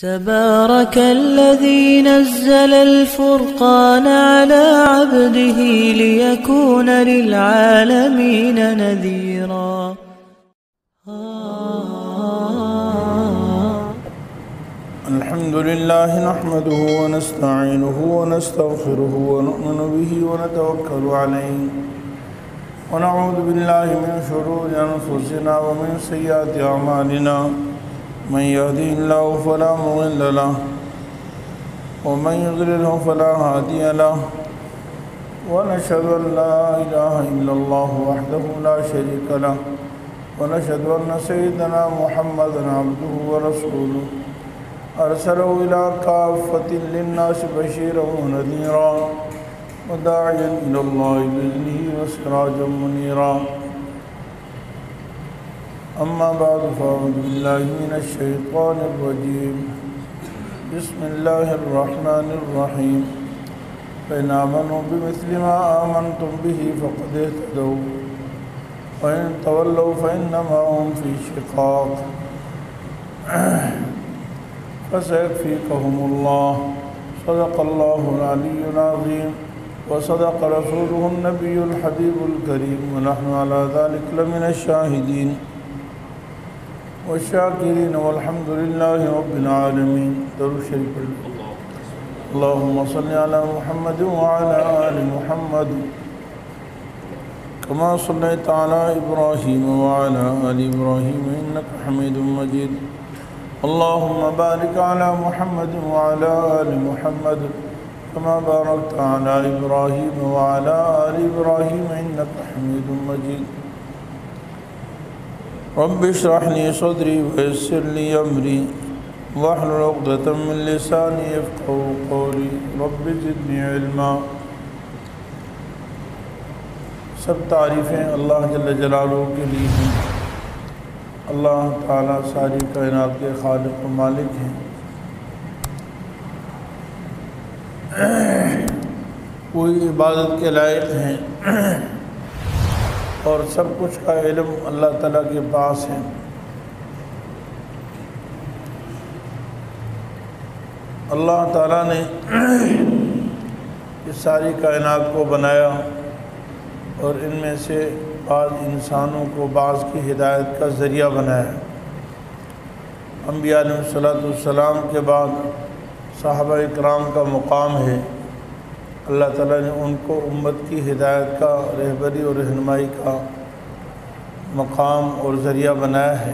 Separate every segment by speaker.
Speaker 1: تبارك الذي نزل الفرقان على عبده ليكون للعالمين نذيرا.
Speaker 2: الحمد لله نحمده ونستعينه ونستغفره ونؤمن به ونتوكل عليه ونعوذ بالله من شرور أنفسنا ومن سيئات أعمالنا من يهده الله فلا مضل له ومن يضلله فلا هادي له ونشهد أن لا إله إلا الله وحده لا شريك له ونشهد أن سيدنا محمدا عبده ورسوله أرسله إلى كافة للناس بشيرا ونذيرا وداعيا إلى الله بإذنه وسراجا منيرا. أما بعد فأعوذ بالله من الشيطان الرجيم. بسم الله الرحمن الرحيم. فإن آمنوا بمثل ما آمنتم به فقد اهتدوا وإن تولوا فإنما هم في شقاق فسيكفيكهم الله. صدق الله العلي العظيم وصدق رسوله النبي الحبيب الكريم ونحن على ذلك لمن الشاهدين والشاكرين والحمد لله رب العالمين. درود شریف اللهم صل على محمد وعلى آل محمد كما صليت على إبراهيم وعلى آل إبراهيم إنك حميد مجيد. اللهم بارك على محمد وعلى آل محمد كما باركت على إبراهيم وعلى آل إبراهيم إنك حميد مجيد. رب اشرح لي صدري ويسر لي أمري واحلل عقدة من لساني يفقهوا قولي رب زدني علما. سب تعریفیں اللہ جل جلالہ کے لیے ہیں. اللہ تعالیٰ ساری کائنات کے خالق و مالک ہیں. کوئی عبادت کے لائق ہیں اور سب کچھ کا علم اللہ تعالیٰ کے پاس ہے. اللہ تعالیٰ نے اس ساری کائنات کو بنایا اور ان میں سے بعض انسانوں کو بعض کی ہدایت کا ذریعہ بنایا. انبیاء علیہ السلام کے بعد صحابہ اکرام کا مقام ہے. اللہ تعالیٰ نے ان کو امت کی ہدایت کا رہبری اور رہنمائی کا مقام اور ذریعہ بنایا ہے.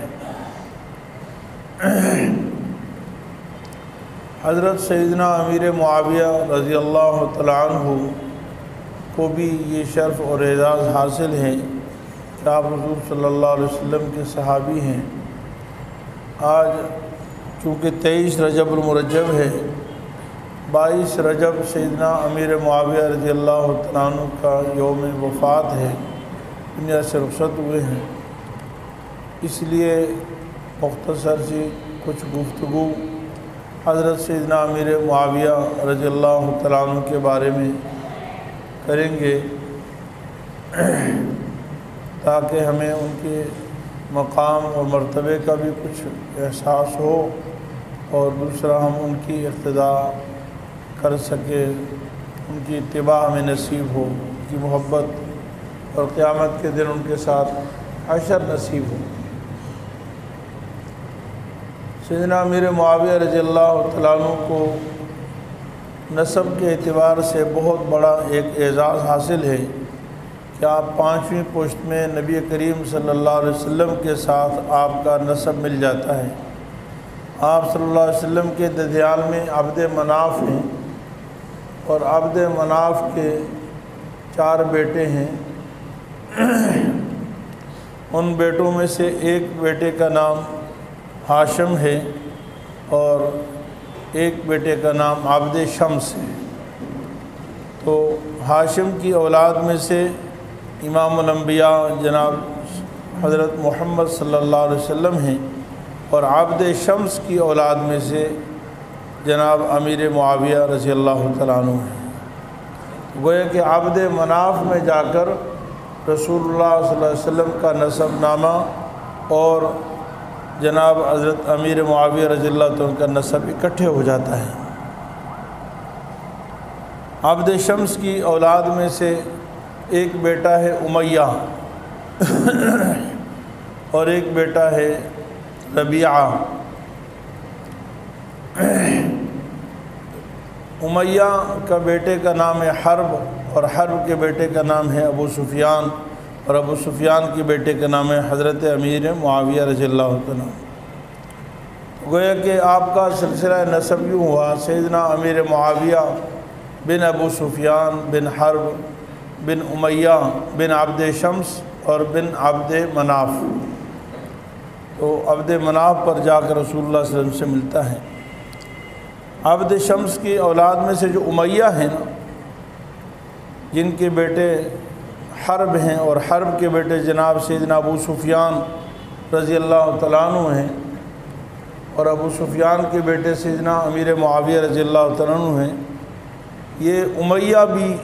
Speaker 2: حضرت سیدنا امیر معاویہ رضی اللہ تعالیٰ عنہ کو بھی یہ شرف اور اعزاز حاصل ہے کہ آپ حضور صلی اللہ علیہ وسلم کے صحابی ہیں. آج چونکہ 23 رجب المرجب ہے، 22 رجب سیدنا امیر معاویہ رضی اللہ تعالیٰ عنہ کا یوم وفات ہے، دنیا سے رخصت ہوئے ہیں. اس لیے مختصر سی کچھ گفتگو حضرت سیدنا امیر معاویہ رضی اللہ تعالیٰ عنہ کے بارے میں کریں گے تاکہ ہمیں ان کے مقام اور مرتبے کا بھی کچھ احساس ہو اور دوسرا ہم ان کی اقتداء کر سکیں، ان کی اتباع ہمیں نصیب ہو، ان کی محبت اور قیامت کے دن ان کے ساتھ حشر نصیب ہو. سیدنا امیر معاویہ رضی اللہ تعالیٰ عنہ کو نسب کے اعتبار سے بہت بڑا ایک اعزاز حاصل ہے کہ آپ 5ویں پشت میں نبی کریم صلی اللہ علیہ وسلم کے ساتھ آپ کا نسب مل جاتا ہے. آپ صلی اللہ علیہ وسلم کے ددیال میں عبد مناف ہیں اور عبد مناف کے 4 بیٹے ہیں. ان بیٹوں میں سے ایک بیٹے کا نام ہاشم ہے اور ایک بیٹے کا نام عبد شمس ہے. تو ہاشم کی اولاد میں سے امام الانبیاء جناب حضرت محمد صلی اللہ علیہ وسلم ہیں اور عبد شمس کی اولاد میں سے جناب امیر معاویہ رضی اللہ تعالیٰ عنہ ہیں. گویا کہ عبد مناف میں جا کر رسول اللہ صلی اللہ علیہ وسلم کا نسب نامہ اور جناب حضرت امیر معاویہ رضی اللہ عنہ کا نسب اکٹھے ہو جاتا ہے۔ عبد شمس کی اولاد میں سے ایک بیٹا ہے امیہ اور ایک بیٹا ہے ربیعہ۔ امیہ کا بیٹے کا نام ہے حرب، اور حرب کے بیٹے کا نام ہے ابو سفیان، اور ابو سفیان کے بیٹے کا نام ہے حضرت امیر معاویہ رضی اللہ عنہ۔ گویا کہ آپ کا سلسلہ نسب یوں ہوا، سیدنا امیر معاویہ بن ابو سفیان بن حرب بن امیہ بن عبد شمس اور بن عبد مناف۔ تو عبد مناف پر جا کر رسول اللہ صلی اللہ علیہ وسلم سے ملتا ہے۔ عبد شمس کی اولاد میں سے جو امیہ ہیں نا، جن کے بیٹے حرب ہیں اور حرب کے بیٹے جناب سیدنا ابو سفیان رضی اللہ تعالیٰ عنہ ہیں، اور ابو سفیان کے بیٹے سیدنا امیر معاویہ رضی اللہ تعالیٰ عنہ ہیں، یہ امیہ بھی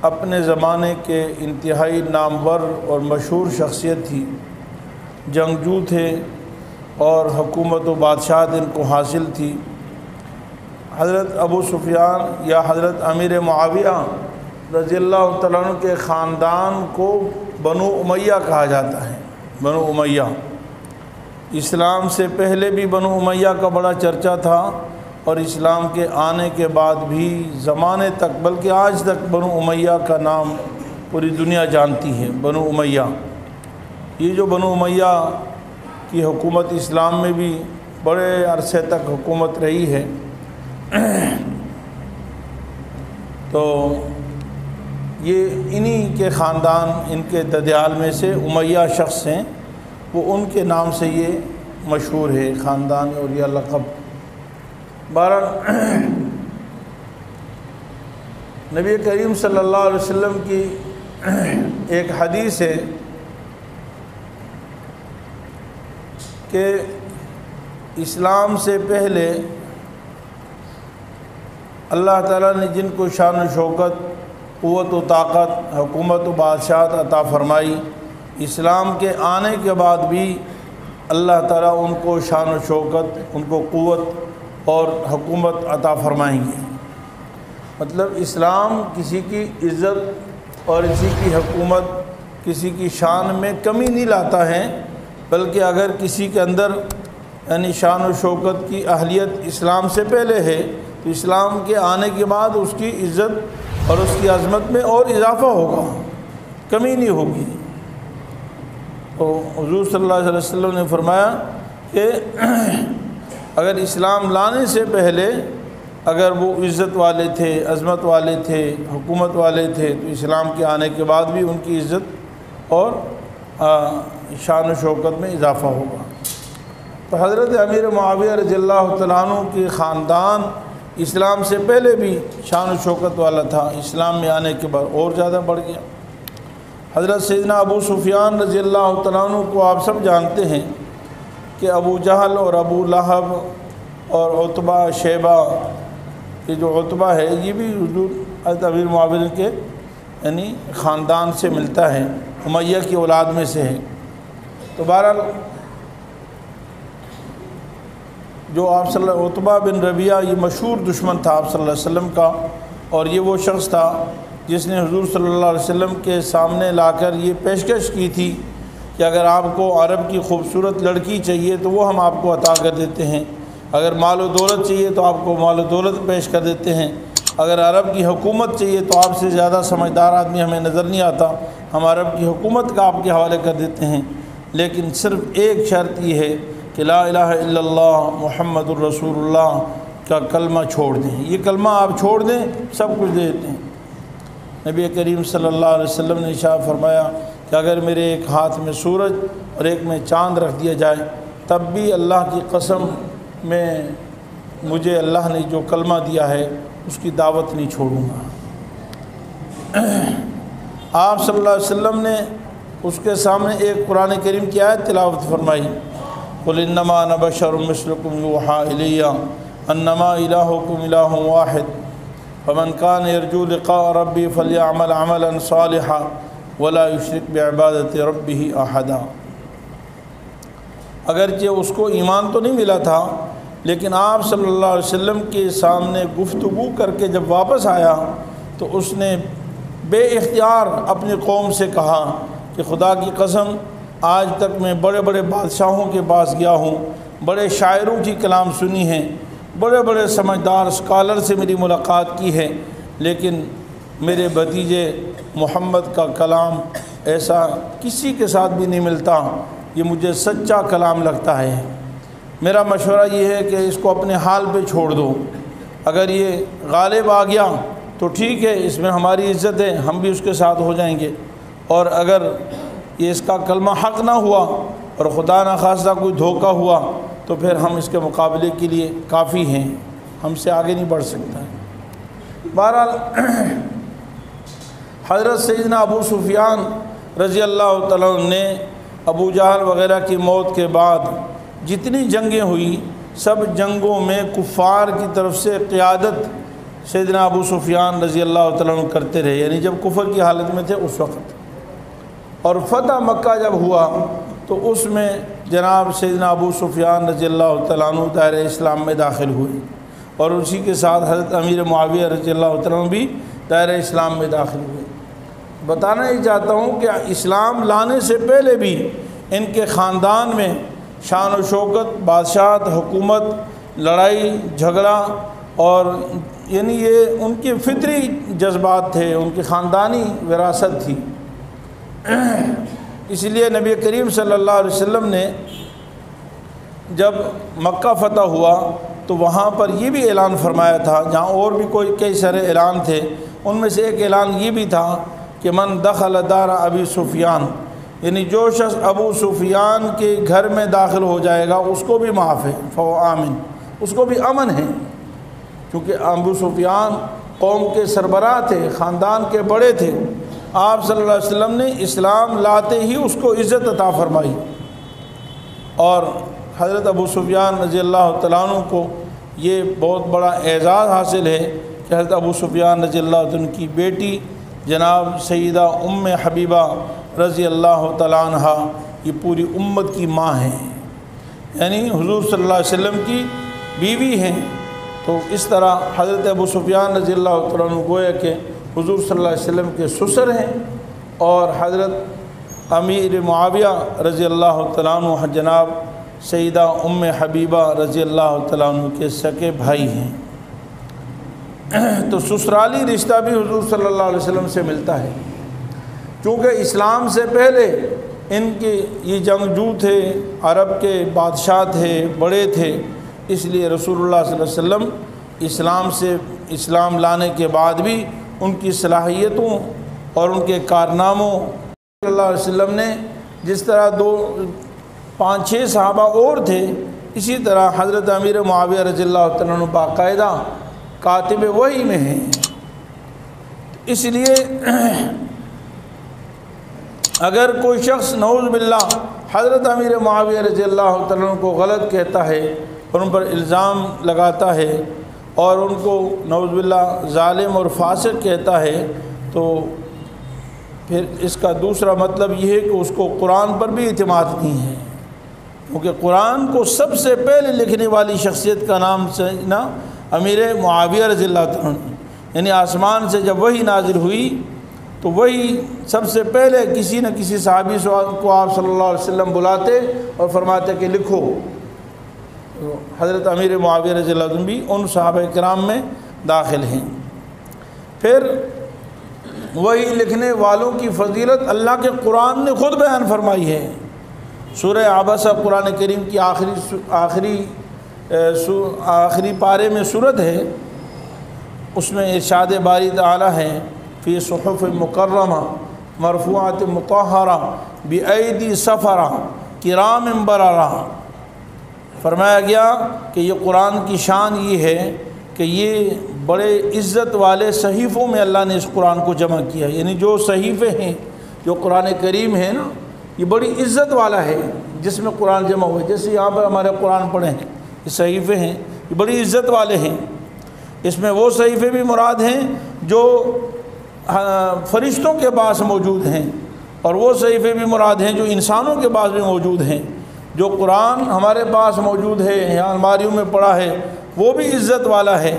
Speaker 2: اپنے زمانے کے انتہائی نامور اور مشہور شخصیت تھی، جنگجو تھے اور حکومت و بادشاہت ان کو حاصل تھی۔ حضرت ابو سفیان یا حضرت امیر معاویہ رضی اللہ تعالیٰ عنہ کے خاندان کو بنو امیہ کہا جاتا ہے۔ بنو امیہ، اسلام سے پہلے بھی بنو امیہ کا بڑا چرچا تھا، اور اسلام کے آنے کے بعد بھی زمانے تک، بلکہ آج تک بنو امیہ کا نام پوری دنیا جانتی ہے۔ بنو امیہ، یہ جو بنو امیہ کی حکومت اسلام میں بھی بڑے عرصے تک حکومت رہی ہے، تو یہ انہی کے خاندان، ان کے ددیال میں سے امیہ شخص ہیں، وہ ان کے نام سے یہ مشہور ہے خاندان اور یہ لقب۔ بہرحال نبی کریم صلی اللہ علیہ وسلم کی ایک حدیث ہے کہ اسلام سے پہلے اللہ تعالیٰ نے جن کو شان و شوکت، قوت و طاقت، حکومت و بادشاہت عطا فرمائی، اسلام کے آنے کے بعد بھی اللہ تعالیٰ ان کو شان و شوکت، ان کو قوت اور حکومت عطا فرمائیں گے۔ مطلب اسلام کسی کی عزت اور کسی کی حکومت، کسی کی شان میں کمی نہیں لاتا ہے، بلکہ اگر کسی کے اندر یعنی شان و شوکت کی اہلیت اسلام سے پہلے ہے، تو اسلام کے آنے کے بعد اس کی عزت اور اس کی عظمت میں اور اضافہ ہوگا، کمی نہیں ہوگی۔ تو حضور صلی اللہ علیہ وسلم نے فرمایا کہ اگر اسلام لانے سے پہلے اگر وہ عزت والے تھے، عظمت والے تھے، حکومت والے تھے، تو اسلام کے آنے کے بعد بھی ان کی عزت اور شان و شوکت میں اضافہ ہوگا۔ تو حضرت امیر معاویہ رضی اللہ تعالیٰ عنہ کی خاندان اسلام سے پہلے بھی شان و شوکت والا تھا، اسلام میں آنے کے بعد اور زیادہ بڑھ گیا۔ حضرت سیدنا ابو سفیان رضی اللہ تعالیٰ عنہ کو آپ سب جانتے ہیں کہ ابو جہل اور ابو لہب اور عتبہ شیبہ، یہ جو عتبہ ہے یہ بھی حضور حضرت امیر معاویہ کے یعنی خاندان سے ملتا ہے، امیہ کی اولاد میں سے ہے۔ تو بہرحال جو آپ صلی اللہ عتبہ بن ربیعہ یہ مشہور دشمن تھا آپ صلی اللہ علیہ وسلم کا، اور یہ وہ شخص تھا جس نے حضور صلی اللہ علیہ وسلم کے سامنے لا کر یہ پیشکش کی تھی کہ اگر آپ کو عرب کی خوبصورت لڑکی چاہیے تو وہ ہم آپ کو عطا کر دیتے ہیں، اگر مال و دولت چاہیے تو آپ کو مال و دولت پیش کر دیتے ہیں، اگر عرب کی حکومت چاہیے تو آپ سے زیادہ سمجھدار آدمی ہمیں نظر نہیں آتا، ہم عرب کی حکومت کا آپ کے حوالے کر دیتے ہیں، لیکن صرف ایک شرط یہ ہے کہ لا الہ الا اللہ محمد الرسول اللہ کا کلمہ چھوڑ دیں، یہ کلمہ آپ چھوڑ دیں سب کچھ دے دیتے ہیں۔ نبی کریم صلی اللہ علیہ وسلم نے ارشاد فرمایا کہ اگر میرے ایک ہاتھ میں سورج اور ایک میں چاند رکھ دیا جائے تب بھی اللہ کی قسم میں مجھے اللہ نے جو کلمہ دیا ہے اس کی دعوت نہیں چھوڑوں گا۔ آپ صلی اللہ علیہ وسلم نے اس کے سامنے ایک قرآن کریم کی آیت تلاوت فرمائی، قل انما انا بشر مثلکم یوحی الی انما الہکم الہ واحد فمن کان یرجو لقاء ربی فلیعمل عملا صالحا ولا یشرک بعبادت ربہ احدا۔ اگرچہ اس کو ایمان تو نہیں ملا تھا، لیکن آپ صلی اللہ علیہ وسلم کے سامنے گفتگو کر کے جب واپس آیا تو اس نے بے اختیار اپنی قوم سے کہا کہ خدا کی قسم آج تک میں بڑے بڑے بادشاہوں کے پاس گیا ہوں، بڑے شاعروں کی کلام سنی ہیں، بڑے بڑے سمجھدار اسکالر سے میری ملاقات کی ہے، لیکن میرے بھتیجے محمد کا کلام ایسا کسی کے ساتھ بھی نہیں ملتا، یہ مجھے سچا کلام لگتا ہے۔ میرا مشورہ یہ ہے کہ اس کو اپنے حال پہ چھوڑ دو، اگر یہ غالب آ گیا تو ٹھیک ہے، اس میں ہماری عزت ہے، ہم بھی اس کے ساتھ ہو جائیں گے، اور اگر یہ اس کا کلمہ حق نہ ہوا اور خدا نخواستہ کوئی دھوکہ ہوا تو پھر ہم اس کے مقابلے کے لیے کافی ہیں، ہم سے آگے نہیں بڑھ سکتا ہے۔ بہرحال حضرت سیدنا ابو سفیان رضی اللہ تعالیٰ عنہ نے ابو جہل وغیرہ کی موت کے بعد جتنی جنگیں ہوئی سب جنگوں میں کفار کی طرف سے قیادت سیدنا ابو سفیان رضی اللہ تعالیٰ عنہ کرتے رہے، یعنی جب کفر کی حالت میں تھے اس وقت، اور فتح مکہ جب ہوا تو اس میں جناب سیدنا ابو سفیان رضی اللہ تعالیٰ عنہ دائرہ اسلام میں داخل ہوئے، اور اسی کے ساتھ حضرت امیر معاویہ رضی اللہ تعالیٰ عنہ بھی دائرہ اسلام میں داخل ہوئے۔ بتانا ہی چاہتا ہوں کہ اسلام لانے سے پہلے بھی ان کے خاندان میں شان و شوکت، بادشاہت، حکومت، لڑائی جھگڑا، اور یعنی یہ ان کے فطری جذبات تھے، ان کی خاندانی وراثت تھی۔ اس لیے نبی کریم صلی اللہ علیہ وسلم نے جب مکہ فتح ہوا تو وہاں پر یہ بھی اعلان فرمایا تھا، جہاں اور بھی کئی سارے اعلان تھے، ان میں سے ایک اعلان یہ بھی تھا کہ من دخل دار ابی سفیان، یعنی جو شخص ابو سفیان کے گھر میں داخل ہو جائے گا اس کو بھی معاف ہے، فہو آمن، اس کو بھی امن ہے، کیونکہ ابو سفیان قوم کے سربراہ تھے، خاندان کے بڑے تھے۔ آپ صلی اللہ علیہ وسلم نے اسلام لاتے ہی اس کو عزت عطا فرمائی، اور حضرت ابو سفیان رضی اللہ تعالیٰ عنہ کو یہ بہت بڑا اعزاز حاصل ہے کہ حضرت ابو سفیان رضی اللہ عنہ کی بیٹی جناب سیدہ ام حبیبہ رضی اللہ تعالیٰ عنہ یہ پوری امت کی ماں ہیں، یعنی حضور صلی اللہ علیہ وسلم کی بیوی ہیں۔ تو اس طرح حضرت ابو سفیان رضی اللہ تعالیٰ عنہ گویا کہ حضور صلی اللہ علیہ وسلم کے سسر ہیں، اور حضرت امیر معاویہ رضی اللہ تعالیٰ عنہ جناب سیدہ ام حبیبہ رضی اللہ تعالیٰ عنہ کے سکے بھائی ہیں۔ تو سسرالی رشتہ بھی حضور صلی اللہ علیہ وسلم سے ملتا ہے، کیونکہ اسلام سے پہلے ان کے یہ جنگجو تھے، عرب کے بادشاہ تھے، بڑے تھے، اس لیے رسول اللہ صلی اللہ علیہ وسلم اسلام لانے کے بعد بھی ان کی صلاحیتوں اور ان کے کارناموں صلی اللہ علیہ وسلم نے جس طرح 5-6 صحابہ اور تھے، اسی طرح حضرت امیر معاویہ رضی اللہ تعالیٰ عنہ باقاعدہ کاتب وحی میں ہیں۔ اس لیے اگر کوئی شخص نعوذ باللہ حضرت امیر معاویہ رضی اللہ تعالیٰ عنہ کو غلط کہتا ہے اور ان پر الزام لگاتا ہے اور ان کو نعوذ باللہ ظالم اور فاسق کہتا ہے، تو پھر اس کا دوسرا مطلب یہ ہے کہ اس کو قرآن پر بھی اعتماد نہیں ہے، کیونکہ قرآن کو سب سے پہلے لکھنے والی شخصیت کا نام سے نا امیر معاویہ رضی اللہ تعالیٰ عنہ، یعنی آسمان سے جب وحی نازل ہوئی تو وہی سب سے پہلے کسی نہ کسی صحابی کو آپ صلی اللہ علیہ وسلم بلاتے اور فرماتے کہ لکھو۔ حضرت امیر معاویہ رضی اللہ عنہ بھی ان صحابہ کرام میں داخل ہیں۔ پھر وہی لکھنے والوں کی فضیلت اللہ کے قرآن نے خود بیان فرمائی ہے۔ سورہ عبسہ قرآن کریم کی آخری پارے میں سورت ہے، اس میں ارشاد باری تعالی ہے فی صحف مکرمہ مرفوعات مطہرہ بأیدی سفرہ کرام بررہ، فرمایا گیا کہ یہ قرآن کی شان یہ ہے کہ یہ بڑے عزت والے صحیفوں میں اللہ نے اس قرآن کو جمع کیا، یعنی جو صحیفے ہیں، جو قرآن کریم ہے نا، یہ بڑی عزت والا ہے جس میں قرآن جمع ہوئے، جیسے یہاں پر ہمارے قرآن پڑھے ہیں، یہ صحیفے ہیں، یہ بڑی عزت والے ہیں۔ اس میں وہ صحیفے بھی مراد ہیں جو فرشتوں کے پاس موجود ہیں، اور وہ صحیفے بھی مراد ہیں جو انسانوں کے پاس بھی موجود ہیں۔ جو قرآن ہمارے پاس موجود ہے یا الماریوں میں پڑا ہے وہ بھی عزت والا ہے،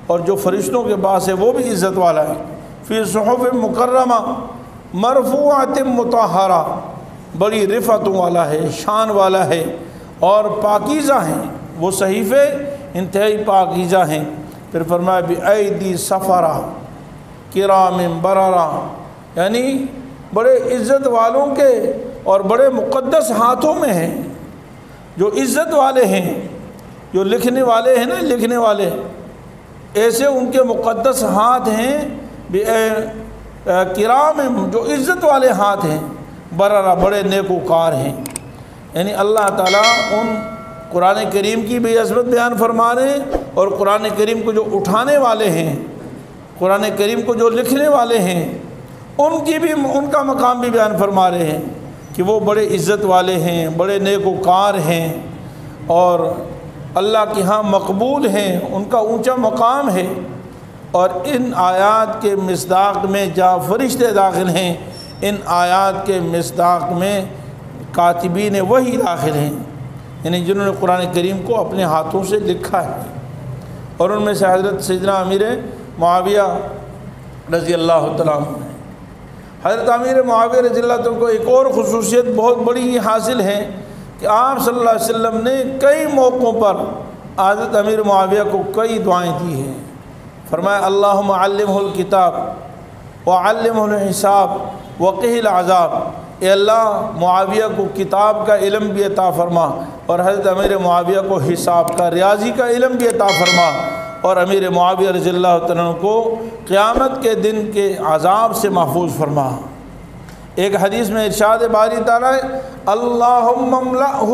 Speaker 2: اور جو فرشتوں کے پاس ہے وہ بھی عزت والا ہے۔ فی صحف مکرمہ مرفوعۃ مطہرہ، بڑی رفعتوں والا ہے، شان والا ہے، اور پاکیزہ ہیں وہ صحیفے، انتہائی پاکیزہ ہیں۔ پھر فرمایا بِأَيْدِي سَفَرَةٍ کِرَامٍ بَرَرَةٍ، یعنی بڑے عزت والوں کے اور بڑے مقدس ہاتھوں میں ہیں، جو عزت والے ہیں، جو لکھنے والے ہیں نا، لکھنے والے ایسے ان کے مقدس ہاتھ ہیں، کرام، جو عزت والے ہاتھ ہیں، بررہ، بڑے نیکوکار ہیں۔ یعنی اللہ تعالیٰ ان قرآن کریم کی بھی عظمت بیان فرما رہے ہیں، اور قرآن کریم کو جو اٹھانے والے ہیں، قرآن کریم کو جو لکھنے والے ہیں، ان کا مقام بھی بیان فرما رہے ہیں کہ وہ بڑے عزت والے ہیں، بڑے نیکوکار ہیں، اور اللہ کے ہاں مقبول ہیں، ان کا اونچا مقام ہے۔ اور ان آیات کے مصداق میں جہاں فرشتے داخل ہیں، ان آیات کے مصداق میں کاتبین وحی داخل ہیں، یعنی جنہوں نے قرآن کریم کو اپنے ہاتھوں سے لکھا ہے۔ اور ان میں سے حضرت سیدنا امیر معاویہ رضی اللہ تعالیٰ عنہ ہیں۔ حضرت امیر معاویہ رضی اللہ تعالیٰ کو ایک اور خصوصیت بہت بڑی حاصل ہے کہ آپ صلی اللہ علیہ وسلم نے کئی موقعوں پر حضرت امیر معاویہ کو کئی دعائیں دی ہیں۔ فرمایا اللہم علمہ الکتاب وعلمہ الحساب وقہ العذاب، اے اللہ معاویہ کو کتاب کا علم بھی عطا فرما، اور حضرت امیر معاویہ کو حساب کا، ریاضی کا علم بھی عطا فرما، اور امیر معاویہ رضی اللہ عنہ کو قیامت کے دن کے عذاب سے محفوظ فرما۔ ایک حدیث میں ارشاد باری تعالیٰ ہے اللہم املأہ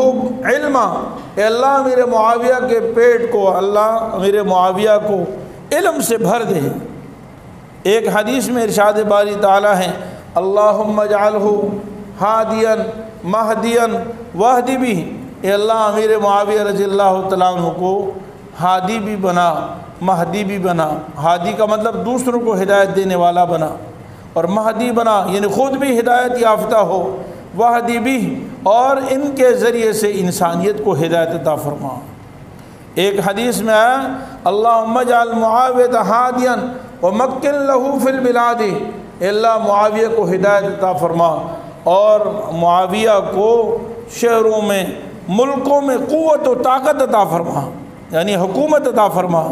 Speaker 2: علما، اے اللہ امیر معاویہ کے پیٹ کو، اللہ امیر معاویہ کو علم سے بھر دے۔ ایک حدیث میں ارشاد باری تعالیٰ ہے اللہم اجعلہ ہادیا مہدیا واہدی بھی، اے اللہ امیر معاویہ رضی اللہ تعالیٰ عنہ کو ہادی بھی بنا، مہدی بھی بنا۔ ہادی کا مطلب دوسروں کو ہدایت دینے والا بنا، اور مہدی بنا یعنی خود بھی ہدایت یافتہ ہو، واہدی بھی، اور ان کے ذریعے سے انسانیت کو ہدایت عطا فرما۔ ایک حدیث میں آیا اللہم اجعل معاویہ ہادیا ومکن لہ فی البلاد، اے اللہ معاویہ کو ہدایت عطا فرما، اور معاویہ کو شہروں میں، ملکوں میں قوت و طاقت عطا فرما، یعنی حکومت عطا فرما۔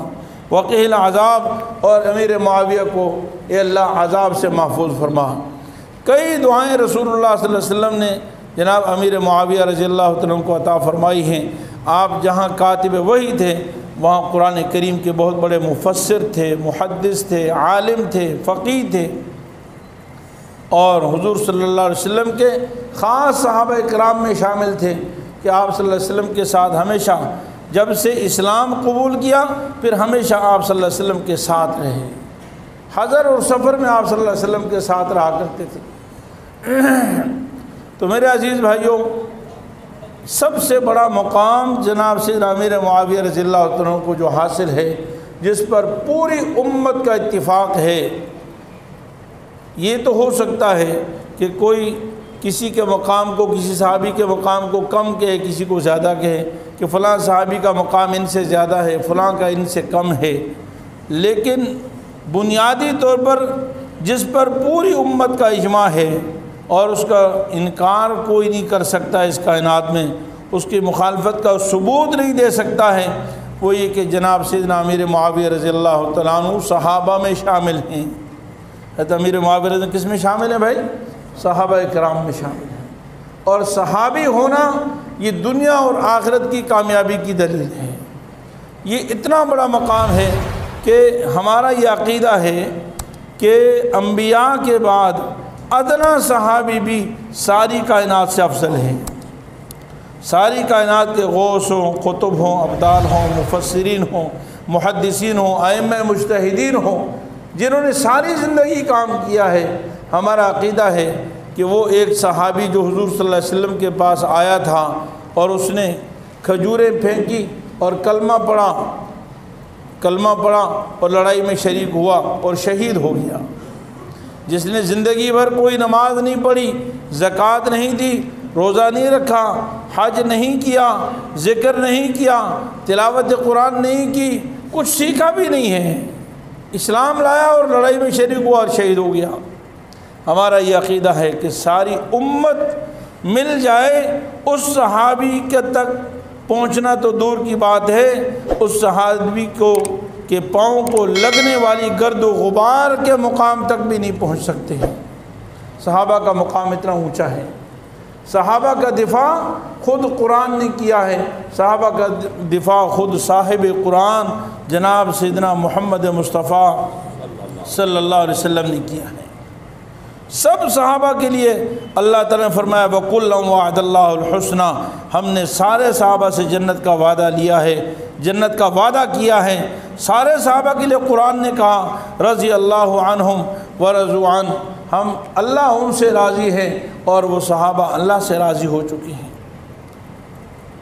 Speaker 2: وقہ العذاب، اور امیر معاویہ کو اے اللہ عذاب سے محفوظ فرما۔ کئی دعائیں رسول اللہ صلی اللہ علیہ وسلم نے جناب امیر معاویہ رضی اللہ عنہ کو عطا فرمائی ہیں۔ آپ جہاں کاتب وحی تھے وہاں قرآن کریم کے بہت بڑے مفسر تھے، محدث تھے، عالم تھے، فقیہ تھے، اور حضور صلی اللہ علیہ وسلم کے خاص صحابہ کرام میں شامل تھے کہ آپ صلی اللہ علیہ وسلم کے ساتھ ہمیشہ، جب سے اسلام قبول کیا پھر ہمیشہ آپ صلی اللہ علیہ وسلم کے ساتھ رہے، حضر اور سفر میں آپ صلی اللہ علیہ وسلم کے ساتھ رہا کرتے تھے۔ تو میرے عزیز بھائیوں، سب سے بڑا مقام جناب سیدنا امیر معاویہ رضی اللہ عنہ کو جو حاصل ہے، جس پر پوری امت کا اتفاق ہے، یہ تو ہو سکتا ہے کہ کوئی کسی کے مقام کو، کسی صحابی کے مقام کو کم کہے، کسی کو زیادہ کہے کہ فلاں صحابی کا مقام ان سے زیادہ ہے، فلاں کا ان سے کم ہے، لیکن بنیادی طور پر جس پر پوری امت کا اجماع ہے اور اس کا انکار کوئی نہیں کر سکتا اس کائنات میں، اس کی مخالفت کا ثبوت نہیں دے سکتا ہے، وہ یہ کہ جناب سیدنا امیر معاویہ رضی اللہ تعالیٰ عنہ صحابہ میں شامل ہیں۔ حضرت امیر معاویہ رضی اللہ کس میں شامل ہیں بھائی؟ صحابہ کرام میں شامل ہیں، اور صحابی ہونا یہ دنیا اور آخرت کی کامیابی کی دلیل ہے۔ یہ اتنا بڑا مقام ہے کہ ہمارا یہ عقیدہ ہے کہ انبیاء کے بعد ادنا صحابی بھی ساری کائنات سے افضل ہیں۔ ساری کائنات کے غوث ہوں، قطب ہوں، ابدال ہوں، مفسرین ہوں، محدثین ہوں، ائمہ مجتہدین ہوں، جنہوں نے ساری زندگی کام کیا ہے، ہمارا عقیدہ ہے کہ وہ ایک صحابی جو حضور صلی اللہ علیہ وسلم کے پاس آیا تھا اور اس نے کھجوریں پھینکی اور کلمہ پڑھا اور لڑائی میں شریک ہوا اور شہید ہو گیا، جس نے زندگی بھر کوئی نماز نہیں پڑھی، زکوٰۃ نہیں دی، روزہ نہیں رکھا، حج نہیں کیا، ذکر نہیں کیا، تلاوت قرآن نہیں کی، کچھ سیکھا بھی نہیں ہے، اسلام لایا اور لڑائی میں شریک ہوا اور شہید ہو گیا۔ ہمارا یہ عقیدہ ہے کہ ساری امت مل جائے، اس صحابی کے تک پہنچنا تو دور کی بات ہے، اس صحابی کو کہ پاؤں کو لگنے والی گرد و غبار کے مقام تک بھی نہیں پہنچ سکتے ہیں۔ صحابہ کا مقام اتنا اونچا ہے، صحابہ کا دفاع خود قرآن نے کیا ہے، صحابہ کا دفاع خود صاحب قرآن جناب سیدنا محمد مصطفیٰ صلی اللہ علیہ وسلم نے کیا ہے۔ سب صحابہ کے لیے اللہ تعالیٰ نے فرمایا وَكُلًّا وَعَدَ اللَّهُ الْحُسْنَى، ہم نے سارے صحابہ سے جنت کا وعدہ لیا ہے، جنت کا وعدہ کیا ہے۔ سارے صحابہ کے لیے قرآن نے کہا رضی اللہ عنہم ورضوا عنہ، ہم اللہ ان سے راضی ہے اور وہ صحابہ اللہ سے راضی ہو چکے ہیں۔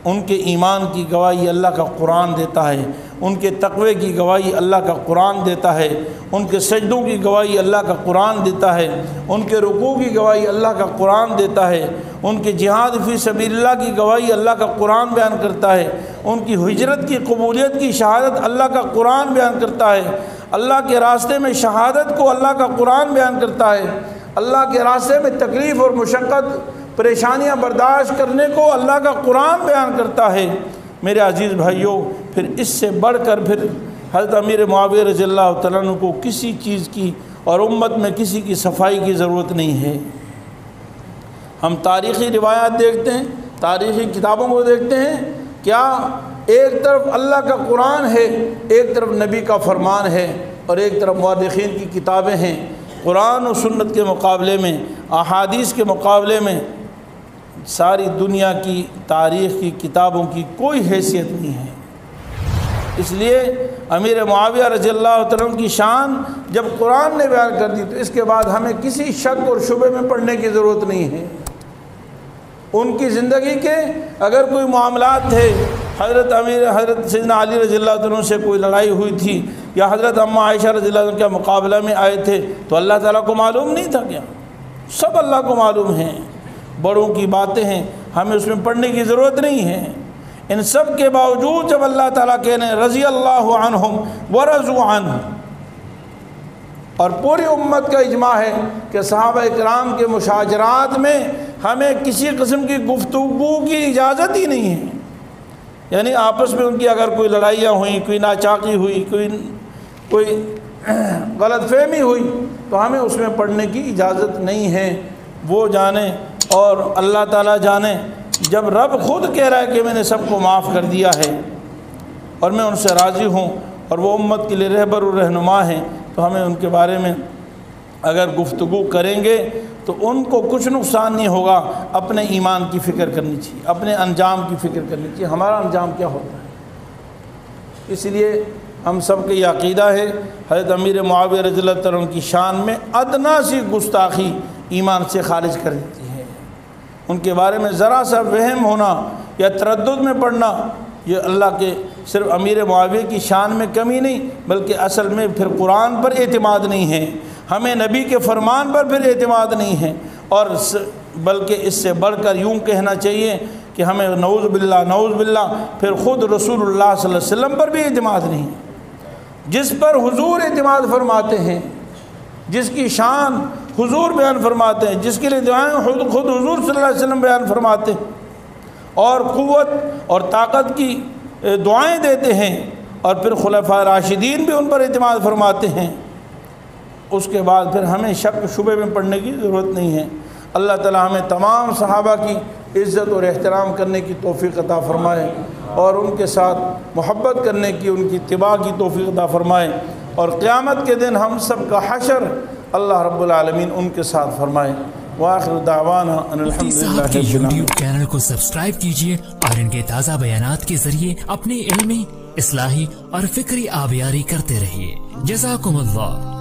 Speaker 2: ان کے ایمان کی گواہی اللہ کا قرآن دیتا ہے، ان کے تقوی کی گواہی اللہ کا قرآن دیتا ہے، ان کے سجدوں کی گواہی اللہ کا قرآن دیتا ہے، ان کے رکوع کی گواہی اللہ کا قرآن دیتا ہے، ان کے جہاد فی سبیل اللہ کی گواہی اللہ کا قرآن بیان کرتا ہے، ان کی ہجرت کی قبولیت کی شہادت اللہ کا قرآن بیان کرتا ہے، اللہ کے راستے میں شہادت کو اللہ کا قرآن بیان کرتا ہے، اللہ کے راستے میں تکلیف اور مشقت پریشانیاں برداشت کرنے کو اللہ کا قرآن بیان کرتا ہے۔ میرے عزیز بھائیوں، پھر اس سے بڑھ کر پھر حضرت امیر معاویہ رضی اللہ تعالیٰ عنہ کو کسی چیز کی اور امت میں کسی کی صفائی کی ضرورت نہیں ہے۔ ہم تاریخی روایات دیکھتے ہیں، تاریخی کتابوں کو دیکھتے ہیں، کیا ایک طرف اللہ کا قرآن ہے، ایک طرف نبی کا فرمان ہے، اور ایک طرف مورخین کی کتابیں ہیں۔ قرآن و سنت کے مقابلے میں، احادیث کے مقابلے میں ساری دنیا کی تاریخ کی کتابوں کی کوئی حیثیت نہیں ہے۔ اس لیے امیر معاویہ رضی اللہ عنہ کی شان جب قرآن نے بیان کر دی تو اس کے بعد ہمیں کسی شک اور شبہ میں پڑھنے کی ضرورت نہیں ہے۔ ان کی زندگی کے اگر کوئی معاملات تھے، حضرت سیدنا علی رضی اللہ عنہ سے کوئی لڑائی ہوئی تھی یا حضرت اماں عائشہ رضی اللہ عنہ کے مقابلہ میں آئے تھے، تو اللہ تعالیٰ کو معلوم نہیں تھا کیا؟ سب اللہ کو معلوم ہیں، بڑوں کی باتیں ہیں، ہمیں اس میں پڑھنے کی ضرورت نہیں ہے۔ ان سب کے باوجود جب اللہ تعالیٰ کہنے رضی اللہ عنہم ورضوا عنہ، اور پوری امت کا اجماع ہے کہ صحابہ اکرام کے مشاجرات میں ہمیں کسی قسم کی گفتگو کی اجازت ہی نہیں ہے، یعنی آپس میں ان کی اگر کوئی لڑائیاں ہوئیں، کوئی ناچاقی ہوئی، کوئی غلط فہمی ہوئی تو ہمیں اس میں پڑھنے کی اجازت نہیں ہے۔ وہ جانے اور اللہ تعالیٰ جانے، جب رب خود کہہ رہا ہے کہ میں نے سب کو معاف کر دیا ہے اور میں ان سے راضی ہوں اور وہ امت کے لیے رہبر و رہنما ہیں، تو ہمیں ان کے بارے میں اگر گفتگو کریں گے تو ان کو کچھ نقصان نہیں ہوگا۔ اپنے ایمان کی فکر کرنی چاہیے، اپنے انجام کی فکر کرنی چاہیے، ہمارا انجام کیا ہوتا ہے۔ اس لیے ہم سب کا یہ عقیدہ ہے، حضرت امیر معاویہ رضی اللہ عنہ کی شان میں ادنا سی گستاخی ایمان سے خارج کر دیتی ہے۔ ان کے بارے میں ذرا سا وہم ہونا یا تردد میں پڑنا، یہ اللہ کے صرف امیر معاویہ کی شان میں کمی نہیں، بلکہ اصل میں پھر قرآن پر اعتماد نہیں ہے، ہمیں نبی کے فرمان پر پھر اعتماد نہیں ہے، اور بلکہ اس سے بڑھ کر یوں کہنا چاہیے کہ ہمیں نعوذ باللہ پھر خود رسول اللہ صلی اللہ علیہ وسلم پر بھی اعتماد نہیں ہے، جس پر حضور اعتماد فرماتے ہیں، جس کی شان حضور بیان فرماتے ہیں، جس کے لیے دعائیں خود حضور صلی اللہ علیہ وسلم بیان فرماتے ہیں، اور قوت اور طاقت کی دعائیں دیتے ہیں، اور پھر خلفاء راشدین بھی ان پر اعتماد فرماتے ہیں۔ اس کے بعد پھر ہمیں شک شبہ میں پڑھنے کی ضرورت نہیں ہے۔ اللہ تعالیٰ ہمیں تمام صحابہ کی عزت اور احترام کرنے کی توفیق عطا فرمائے، اور ان کے ساتھ محبت کرنے کی، ان کی اتباع کی توفیق عطا فرمائے، اور قیامت کے دن ہم سب کا حشر اللہ رب العالمین ان کے ساتھ فرمائے۔ وآخر دعوانا ان الحمدللہ
Speaker 3: کے یوٹیوب چینل کو سبسکرائب کیجئے اور ان کے تازہ بیانات کے ذریعے اپنی علمی، اصلاحی اور فکری آبیاری کرتے رہیے۔ جزاکم اللہ۔